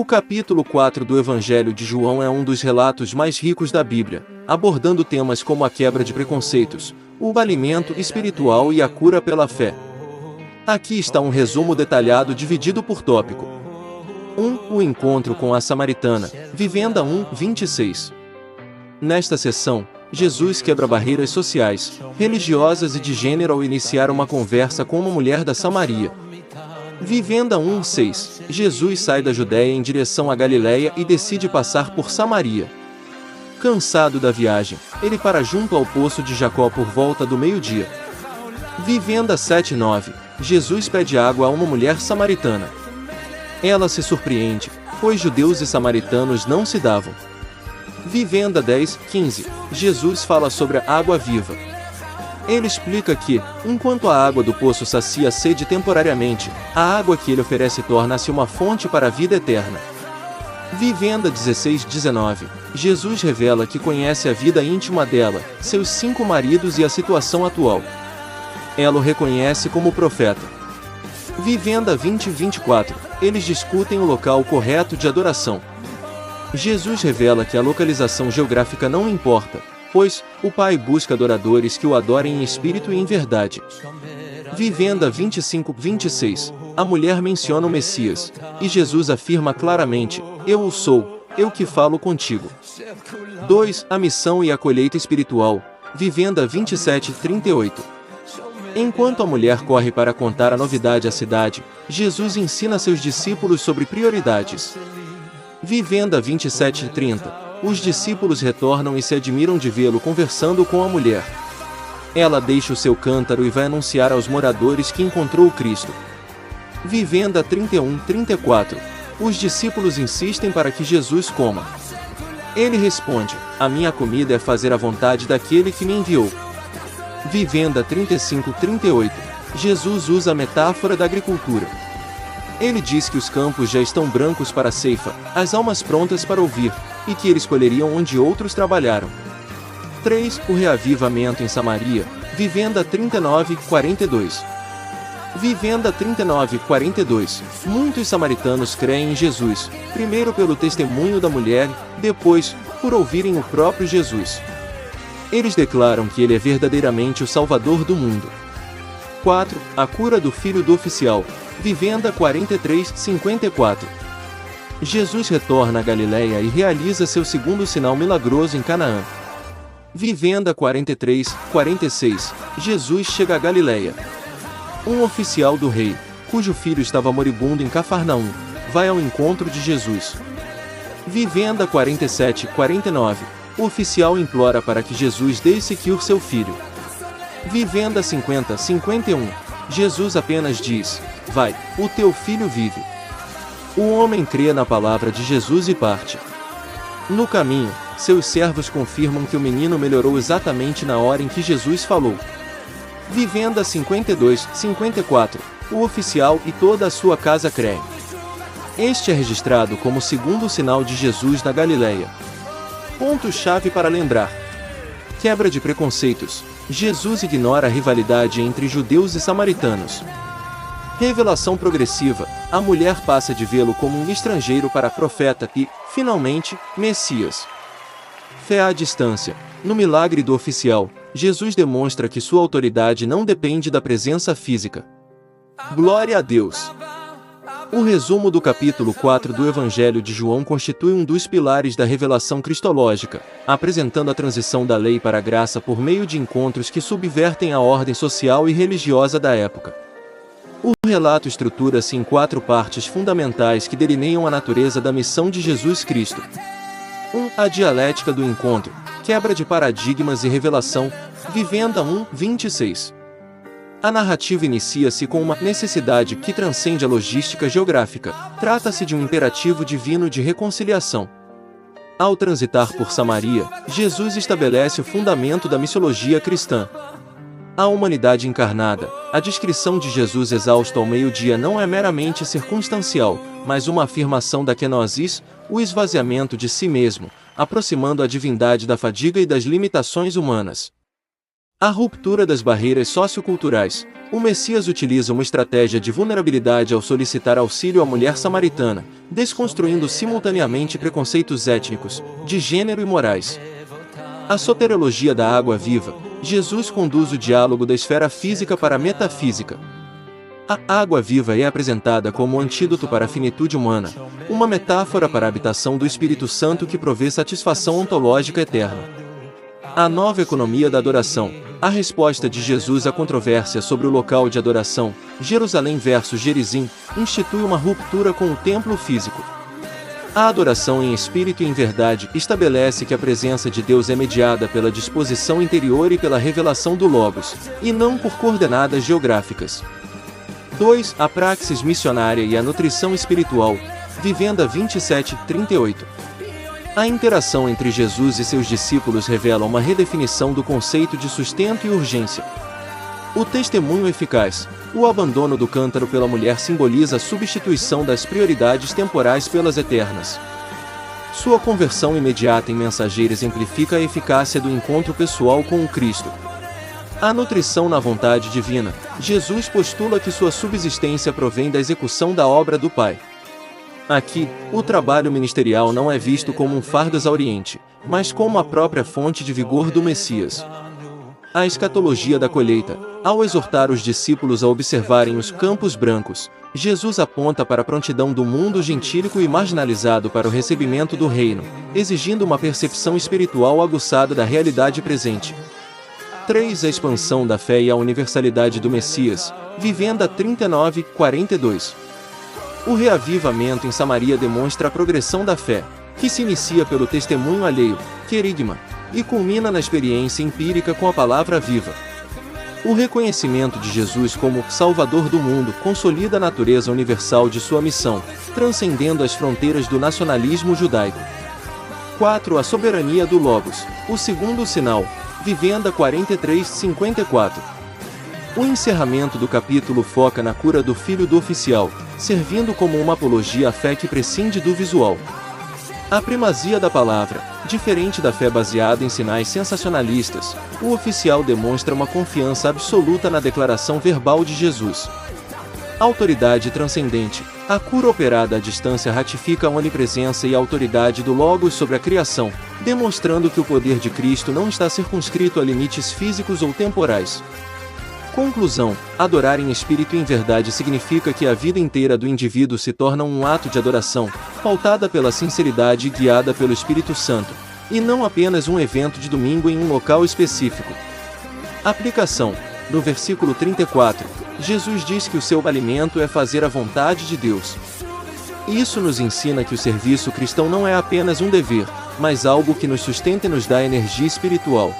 O capítulo 4 do Evangelho de João é um dos relatos mais ricos da Bíblia, abordando temas como a quebra de preconceitos, o alimento espiritual e a cura pela fé. Aqui está um resumo detalhado dividido por tópico. 1. O encontro com a samaritana, Vivenda 1:26. Nesta sessão, Jesus quebra barreiras sociais, religiosas e de gênero ao iniciar uma conversa com uma mulher da Samaria. Vivenda 1:6. Jesus sai da Judéia em direção à Galiléia e decide passar por Samaria. Cansado da viagem, ele para junto ao poço de Jacó por volta do meio-dia. Vivenda 7:9. Jesus pede água a uma mulher samaritana. Ela se surpreende, pois judeus e samaritanos não se davam. Vivenda 10:15. Jesus fala sobre a água viva. Ele explica que, enquanto a água do poço sacia a sede temporariamente, a água que ele oferece torna-se uma fonte para a vida eterna. Vivenda 16:19. Jesus revela que conhece a vida íntima dela, seus 5 maridos e a situação atual. Ela o reconhece como profeta. Vivenda 20:24. Eles discutem o local correto de adoração. Jesus revela que a localização geográfica não importa, pois o Pai busca adoradores que o adorem em espírito e em verdade. Vivenda 25:26. A mulher menciona o Messias, e Jesus afirma claramente: Eu o sou, eu que falo contigo. 2. A missão e a colheita espiritual. Vivenda 27:38. Enquanto a mulher corre para contar a novidade à cidade, Jesus ensina seus discípulos sobre prioridades. Vivenda 27:30. Os discípulos retornam e se admiram de vê-lo conversando com a mulher. Ela deixa o seu cântaro e vai anunciar aos moradores que encontrou o Cristo. Vivenda 31:34. Os discípulos insistem para que Jesus coma. Ele responde: A minha comida é fazer a vontade daquele que me enviou. Vivenda 35:38. Jesus usa a metáfora da agricultura. Ele diz que os campos já estão brancos para a ceifa, as almas prontas para ouvir, e que eles colheriam onde outros trabalharam. 3. O reavivamento em Samaria. Vivenda 39:42. Vivenda 39:42. Muitos samaritanos creem em Jesus, primeiro pelo testemunho da mulher, depois, por ouvirem o próprio Jesus. Eles declaram que ele é verdadeiramente o Salvador do mundo. 4. A cura do filho do oficial. Vivenda 43:54. Jesus retorna à Galiléia e realiza seu segundo sinal milagroso em Canaã. Vivenda 43:46. Jesus chega à Galiléia. Um oficial do rei, cujo filho estava moribundo em Cafarnaum, vai ao encontro de Jesus. Vivenda 47:49. O oficial implora para que Jesus deixe curar seu filho. Vivenda 50:51. Jesus apenas diz: Vai, o teu filho vive. O homem crê na palavra de Jesus e parte. No caminho, seus servos confirmam que o menino melhorou exatamente na hora em que Jesus falou. Vivenda 52:54. O oficial e toda a sua casa creem. Este é registrado como o segundo sinal de Jesus na Galiléia. Ponto-chave para lembrar: quebra de preconceitos. Jesus ignora a rivalidade entre judeus e samaritanos. Revelação progressiva. A mulher passa de vê-lo como um estrangeiro para profeta e, finalmente, Messias. Fé à distância. No milagre do oficial, Jesus demonstra que sua autoridade não depende da presença física. Glória a Deus! O resumo do capítulo 4 do Evangelho de João constitui um dos pilares da revelação cristológica, apresentando a transição da lei para a graça por meio de encontros que subvertem a ordem social e religiosa da época. O relato estrutura-se em 4 partes fundamentais que delineiam a natureza da missão de Jesus Cristo. 1. A dialética do encontro, quebra de paradigmas e revelação. Vivenda 1:26. A narrativa inicia-se com uma necessidade que transcende a logística geográfica. Trata-se de um imperativo divino de reconciliação. Ao transitar por Samaria, Jesus estabelece o fundamento da missiologia cristã. A humanidade encarnada. A descrição de Jesus exausto ao meio-dia não é meramente circunstancial, mas uma afirmação da kenosis, o esvaziamento de si mesmo, aproximando a divindade da fadiga e das limitações humanas. A ruptura das barreiras socioculturais. O Messias utiliza uma estratégia de vulnerabilidade ao solicitar auxílio à mulher samaritana, desconstruindo simultaneamente preconceitos étnicos, de gênero e morais. A soteriologia da água viva. Jesus conduz o diálogo da esfera física para a metafísica. A água viva é apresentada como um antídoto para a finitude humana, uma metáfora para a habitação do Espírito Santo que provê satisfação ontológica eterna. A nova economia da adoração. A resposta de Jesus à controvérsia sobre o local de adoração, Jerusalém versus Gerizim, institui uma ruptura com o templo físico. A adoração em espírito e em verdade estabelece que a presença de Deus é mediada pela disposição interior e pela revelação do Logos, e não por coordenadas geográficas. 2. A praxis missionária e a nutrição espiritual. Vivenda 27:38. A interação entre Jesus e seus discípulos revela uma redefinição do conceito de sustento e urgência. O testemunho eficaz. O abandono do cântaro pela mulher simboliza a substituição das prioridades temporais pelas eternas. Sua conversão imediata em mensageira exemplifica a eficácia do encontro pessoal com o Cristo. A nutrição na vontade divina. Jesus postula que sua subsistência provém da execução da obra do Pai. Aqui, o trabalho ministerial não é visto como um fardo exauriente, mas como a própria fonte de vigor do Messias. A escatologia da colheita. Ao exortar os discípulos a observarem os campos brancos, Jesus aponta para a prontidão do mundo gentílico e marginalizado para o recebimento do reino, exigindo uma percepção espiritual aguçada da realidade presente. 3. A expansão da fé e a universalidade do Messias. Vivenda 39:42. O reavivamento em Samaria demonstra a progressão da fé, que se inicia pelo testemunho alheio, querigma, e culmina na experiência empírica com a palavra viva. O reconhecimento de Jesus como Salvador do mundo consolida a natureza universal de sua missão, transcendendo as fronteiras do nacionalismo judaico. 4. A soberania do Logos. O segundo sinal. Vivenda 43:54. O encerramento do capítulo foca na cura do filho do oficial, servindo como uma apologia à fé que prescinde do visual. A primazia da palavra. Diferente da fé baseada em sinais sensacionalistas, o oficial demonstra uma confiança absoluta na declaração verbal de Jesus. Autoridade transcendente. A cura operada à distância ratifica a onipresença e a autoridade do Logos sobre a criação, demonstrando que o poder de Cristo não está circunscrito a limites físicos ou temporais. Conclusão. Adorar em espírito e em verdade significa que a vida inteira do indivíduo se torna um ato de adoração, pautada pela sinceridade e guiada pelo Espírito Santo, e não apenas um evento de domingo em um local específico. Aplicação. No versículo 34, Jesus diz que o seu alimento é fazer a vontade de Deus. Isso nos ensina que o serviço cristão não é apenas um dever, mas algo que nos sustenta e nos dá energia espiritual.